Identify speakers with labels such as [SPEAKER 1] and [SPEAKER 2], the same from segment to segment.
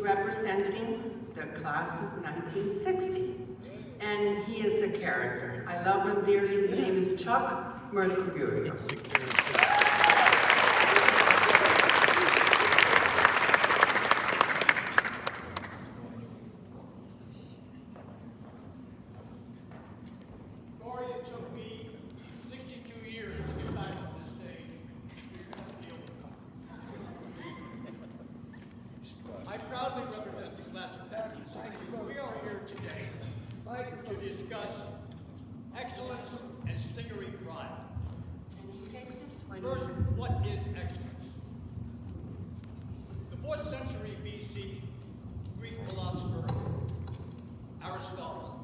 [SPEAKER 1] representing the class of 1960. And he is a character. I love him dearly. His name is Chuck Mercurio.
[SPEAKER 2] It took me 62 years to get back on this stage. I proudly represent the class of 1960. We are here today to discuss excellence and stingery pride.
[SPEAKER 1] Can you take this one?
[SPEAKER 2] First, what is excellence? The 4th century BC Greek philosopher Aristotle.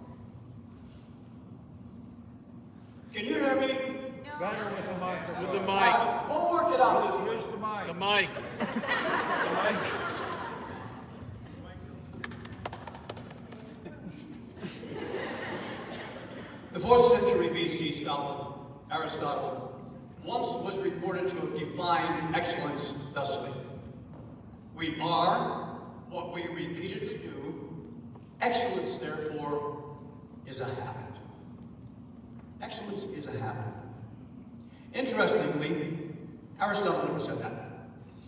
[SPEAKER 2] Can you hear me?
[SPEAKER 3] No. Better with the microphone.
[SPEAKER 4] With the mic.
[SPEAKER 2] We'll work it out this
[SPEAKER 3] Use the mic.
[SPEAKER 4] The mic.
[SPEAKER 3] The mic.
[SPEAKER 2] The 4th century BC scholar, Aristotle, once was reported to have defined excellence thusly: we are what we repeatedly do. Excellence, therefore, is a habit. Excellence is a habit. Interestingly, Aristotle never said that.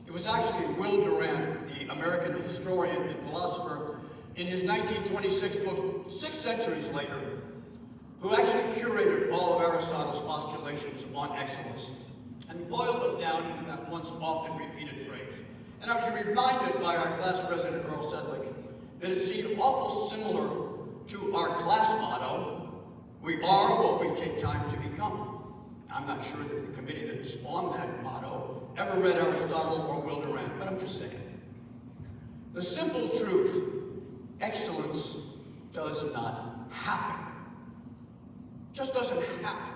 [SPEAKER 2] It was actually Will Durant, the American historian and philosopher, in his 1926 book, 6 centuries later, who actually curated all of Aristotle's postulations on excellence and boiled them down into that once often repeated phrase. And I was reminded by our class president, Earl Sedlick, that it seemed awful similar to our class motto: we are what we take time to become. I'm not sure that the committee that spawned that motto ever read Aristotle or Will Durant, but I'm just saying. The simple truth: excellence does not happen. Just doesn't happen.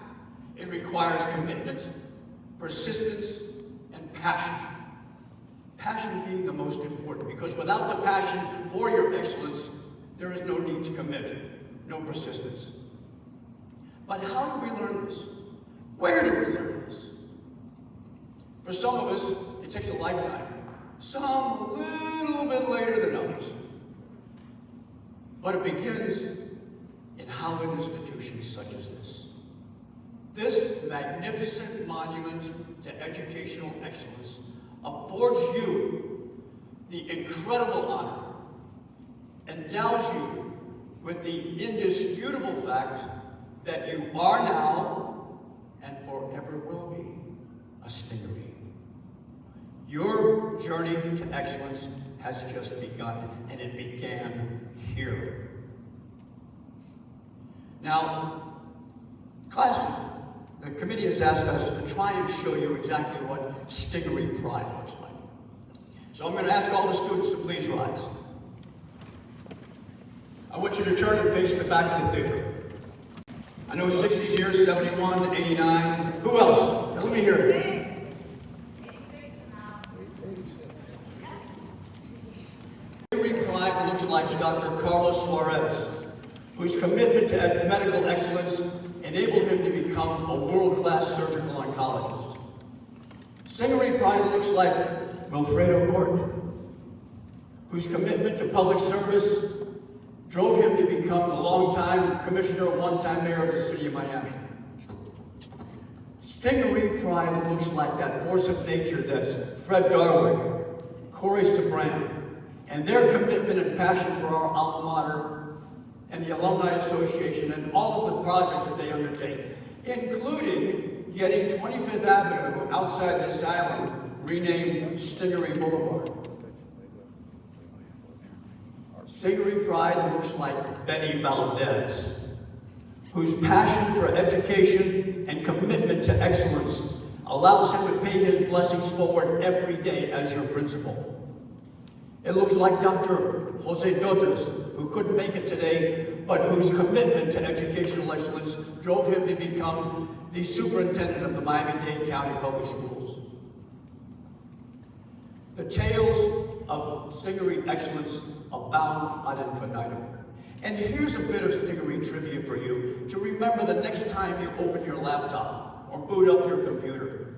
[SPEAKER 2] It requires commitment, persistence, and passion. Passion being the most important, because without the passion for your excellence, there is no need to commit, no persistence. But how do we learn this? Where do we learn this? For some of us, it takes a lifetime. Some a little bit later than others. But it begins in hallowed institutions such as this. This magnificent monument to educational excellence affords you the incredible honor, endows you with the indisputable fact that you are now and forever will be a stingery. Your journey to excellence has just begun, and it began here. Now, classes, the committee has asked us to try and show you exactly what stingery pride looks like. So I'm going to ask all the students to please rise. I want you to turn and face the back of the theater. I know 60's here, 71, 89. Who else? Now, let me hear it. Stingery pride looks like Dr. Carlos Suarez, whose commitment to medical excellence enabled him to become a world-class surgical oncologist. Stingery pride looks like Wilfredo Gort, whose commitment to public service drove him to become the longtime commissioner, one-time mayor of the city of Miami. Stingery pride looks like that force of nature that's Fred Darwick, Corey Sabran, and their commitment and passion for our alma mater and the Alumni Association and all of the projects that they undertake, including getting 25th Avenue outside this island renamed Stingery Boulevard. Stingery pride looks like Benny Valdez, whose passion for education and commitment to excellence allows him to pay his blessings forward every day as your principal. It looks like Dr. Jose Dotas, who couldn't make it today, but whose commitment to educational excellence drove him to become the superintendent of the Miami-Dade County Public Schools. The tales of Stingery excellence abound ad infinitum. And here's a bit of Stingery trivia for you to remember the next time you open your laptop or boot up your computer.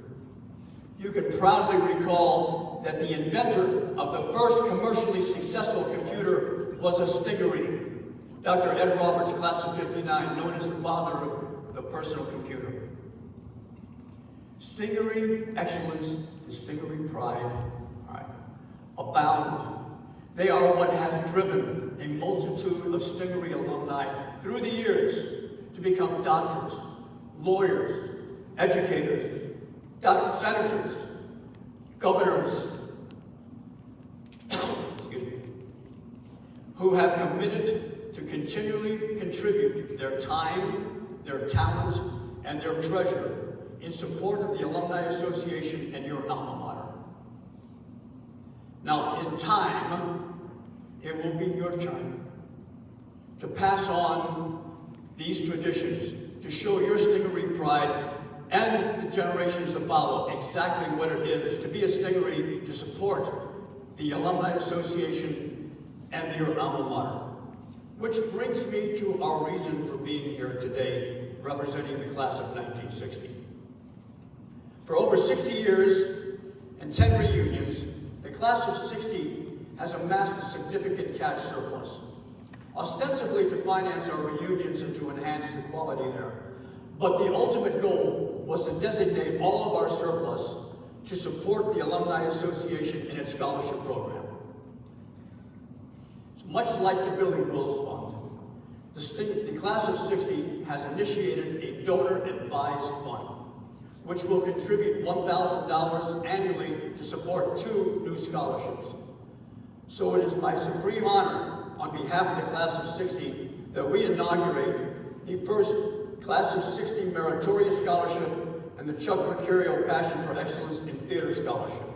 [SPEAKER 2] You can proudly recall that the inventor of the first commercially successful computer was a stingaree. Dr. Ed Roberts, class of '59, known as the father of the personal computer. Stingaree excellence and stingaree pride, all right, abound. They are what has driven a multitude of stingaree alumni through the years to become doctors, lawyers, educators, senators, governors, excuse me, who have committed to continually contribute their time, their talent, and their treasure in support of the Alumni Association and your alma mater. Now, in time, it will be your turn to pass on these traditions, to show your stingaree pride and the generations that follow exactly what it is to be a stingaree, to support the Alumni Association and your alma mater. Which brings me to our reason for being here today, representing the class of 1960. For over 60 years and 10 reunions, the class of '60 has amassed a significant cash surplus, ostensibly to finance our reunions and to enhance the quality there. But the ultimate goal was to designate all of our surplus to support the Alumni Association in its scholarship program. Much like the Billy Wills Fund, the class of '60 has initiated a donor-advised fund, which will contribute $1,000 annually to support 2 new scholarships. So it is my supreme honor, on behalf of the class of '60, that we inaugurate the first class of '60 meritorious scholarship and the Chuck Mercurio Passion for Excellence in Theater Scholarship.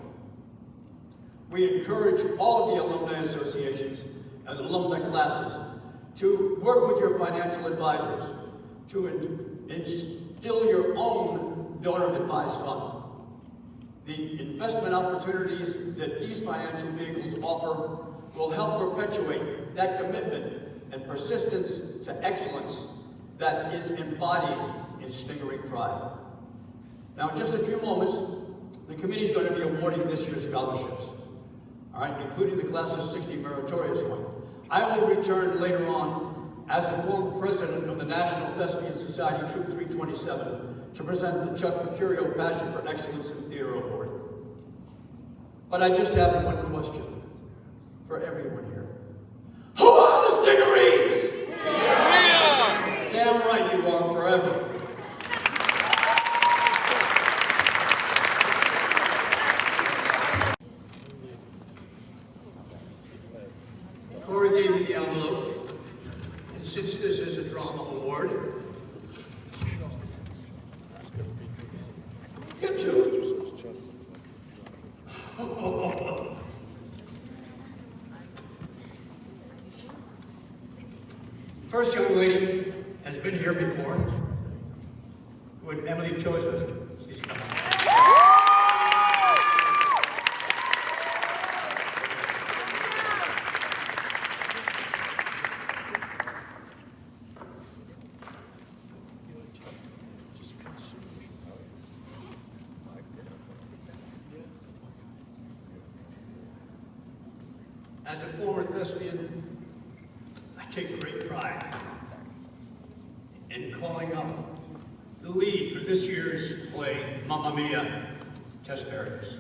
[SPEAKER 2] We encourage all of the alumni associations and alumni classes to work with your financial advisors to instill your own donor-advised fund. The investment opportunities that these financial vehicles offer will help perpetuate that commitment and persistence to excellence that is embodied in stingaree pride. Now, in just a few moments, the committee is going to be awarding this year's scholarships, all right, including the class of '60 meritorious one. I will return later on as the former president of the National Thespian Society, Troop 327, to present the Chuck Mercurio Passion for Excellence in Theater Award. But I just have one question for everyone here. Who are the stingarees? Yeah. Damn right you are, forever. Corey gave me the envelope, and since this is a drama award, get to. First young lady has been here before. Would Emily Joseph please come on? As a former thespian, I take great pride in calling up the lead for this year's play, Mamma Mia, Tess Barriers.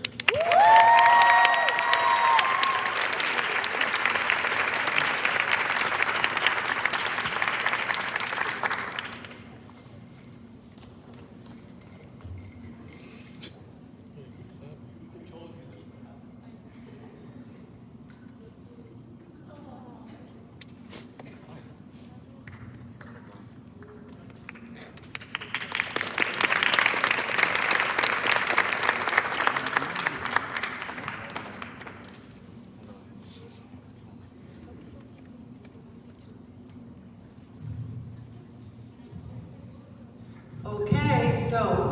[SPEAKER 1] Okay, so